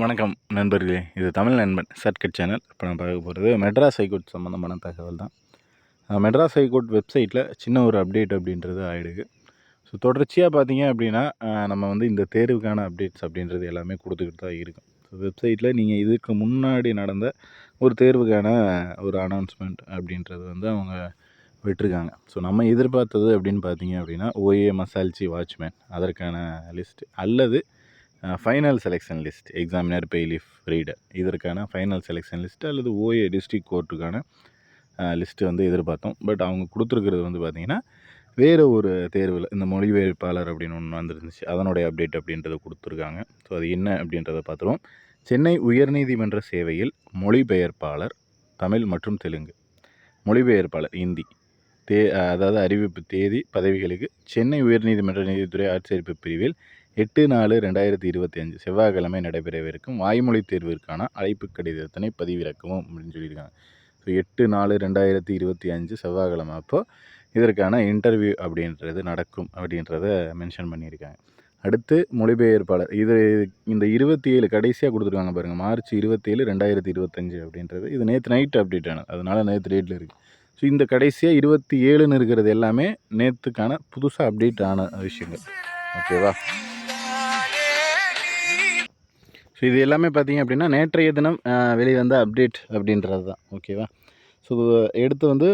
வணக்கம் நண்பர்களே, இது தமிழ் நண்பன் ஷார்ட்கட் சேனல். இப்போ நான் பார்க்க போகிறது மெட்ராஸ் ஹைகோர்ட் சம்மந்தமான தகவல் தான். மெட்ராஸ் ஹைகோர்ட் வெப்சைட்டில் சின்ன ஒரு அப்டேட் அப்படின்றது ஆகிடுது. ஸோ தொடர்ச்சியாக பார்த்தீங்க அப்படின்னா நம்ம வந்து இந்த தேர்வுக்கான அப்டேட்ஸ் அப்படின்றது எல்லாமே கொடுத்துக்கிட்டு தான் இருக்கும். ஸோ வெப்சைட்டில் நீங்கள் இதுக்கு முன்னாடி நடந்த ஒரு தேர்வுக்கான ஒரு அனௌன்ஸ்மெண்ட் அப்படின்றது வந்து அவங்க விட்டுருக்காங்க. ஸோ நம்ம எதிர்பார்த்தது அப்படின்னு பார்த்தீங்க அப்படின்னா ஓஏ மசால்ச்சி வாட்ச்மேன் அதற்கான லிஸ்ட் அல்லது final selection list examiner bailiff reader இதற்கான ஃபைனல் செலெக்ஷன் லிஸ்ட்டு அல்லது ஓஏ டிஸ்ட்ரிக்ட் கோர்ட்டுக்கான லிஸ்ட்டு வந்து எதிர்பார்த்தோம். பட் அவங்க கொடுத்துருக்கிறது வந்து பார்த்திங்கன்னா வேறு ஒரு தேர்வில் இந்த மொழிபெயர்ப்பாளர் அப்படின்னு ஒன்று வந்துருந்துச்சு, அதனுடைய அப்டேட் அப்படின்றத கொடுத்துருக்காங்க. ஸோ அது என்ன அப்படின்றத பார்த்துருவோம். சென்னை உயர்நீதிமன்ற சேவையில் மொழிபெயர்ப்பாளர் தமிழ் மற்றும் தெலுங்கு, மொழிபெயர்ப்பாளர் இந்தி அதாவது அறிவிப்பு தேதி பதவிகளுக்கு சென்னை உயர்நீதிமன்ற நீதித்துறை ஆட்சேர்ப்பு பிரிவில் 8/4/2025 செவ்வாய்க்கிழமை நடைபெறவிருக்கும் வாய்மொழி தேர்விற்கான அழைப்பு கடிதத்தினை பதிவிறக்கவும் அப்படின்னு சொல்லியிருக்காங்க. ஸோ 8/4/2025 செவ்வாய்க்கிழமை அப்போது இதற்கான இன்டர்வியூ அப்படின்றது நடக்கும் அப்படின்றத மென்ஷன் பண்ணியிருக்காங்க. அடுத்து மொழிபெயர்ப்பாளர் இந்த 27 கடைசியாக கொடுத்துருக்காங்க பாருங்கள், March 27, 2025 அப்படின்றது. இது நேற்று நைட்டு அப்டேட் ஆனது, அதனால் நேற்று டேட்டில் இருக்குது. ஸோ இந்த கடைசியாக 27ன்னு இருக்கிறது எல்லாமே நேற்றுக்கான புதுசாக அப்டேட் ஆன விஷயங்கள். ஓகேவா? ஸோ இது எல்லாமே பார்த்திங்க அப்படின்னா நேற்றைய தினம் வெளிவந்த அப்டேட் அப்படின்றது தான். ஓகேவா? ஸோ எடுத்து வந்து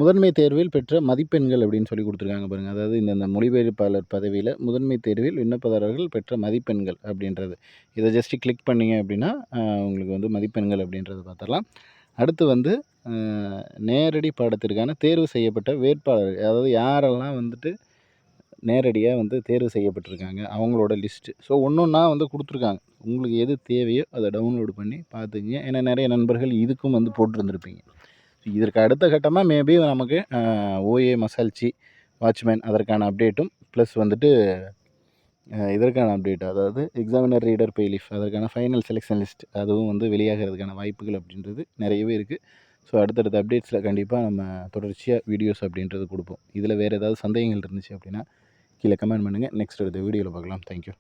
முதன்மை தேர்வில் பெற்ற மதிப்பெண்கள் அப்படின்னு சொல்லி கொடுத்துருக்காங்க பாருங்கள். அதாவது இந்த மொழிபெயர்ப்பாளர் பதவியில் முதன்மை தேர்வில் விண்ணப்பதாரர்கள் பெற்ற மதிப்பெண்கள் அப்படின்றது. இதை ஜஸ்ட்டு கிளிக் பண்ணிங்க அப்படின்னா உங்களுக்கு வந்து மதிப்பெண்கள் அப்படின்றத பார்த்துடலாம். அடுத்து வந்து நேரடி பாடத்திற்கான தேர்வு செய்யப்பட்ட வேட்பாளர், அதாவது யாரெல்லாம் வந்துட்டு நேரடியாக வந்து தேர்வு செய்யப்பட்டிருக்காங்க அவங்களோட லிஸ்ட்டு. ஸோ ஒன்றா வந்து கொடுத்துருக்காங்க. உங்களுக்கு எது தேவையோ அதை டவுன்லோடு பண்ணி பார்த்துக்குங்க. ஏன்னா நிறைய நண்பர்கள் இதுக்கும் வந்து போட்டிருந்துருப்பீங்க. இதற்கு அடுத்த கட்டமாக மேபி நமக்கு ஓஏ மசால்ச்சி வாட்ச்மேன் அதற்கான அப்டேட்டும் ப்ளஸ் வந்துட்டு இதற்கான அப்டேட், அதாவது எக்ஸாமினர் ரீடர் பெய்லீஃப் அதற்கான ஃபைனல் செலெக்ஷன் லிஸ்ட் அதுவும் வந்து வெளியாகிறதுக்கான வாய்ப்புகள் அப்படின்றது நிறையவே இருக்குது. ஸோ அடுத்தடுத்த அப்டேட்ஸில் கண்டிப்பாக நம்ம தொடர்ச்சியாக வீடியோஸ் அப்படின்றது கொடுப்போம். இதில் வேறு ஏதாவது சந்தேகங்கள் இருந்துச்சு அப்படின்னா கீழே கமெண்ட் பண்ணுங்கள். நெக்ஸ்ட் அடுத்த வீடியோவில் பார்க்கலாம். தேங்க்யூ.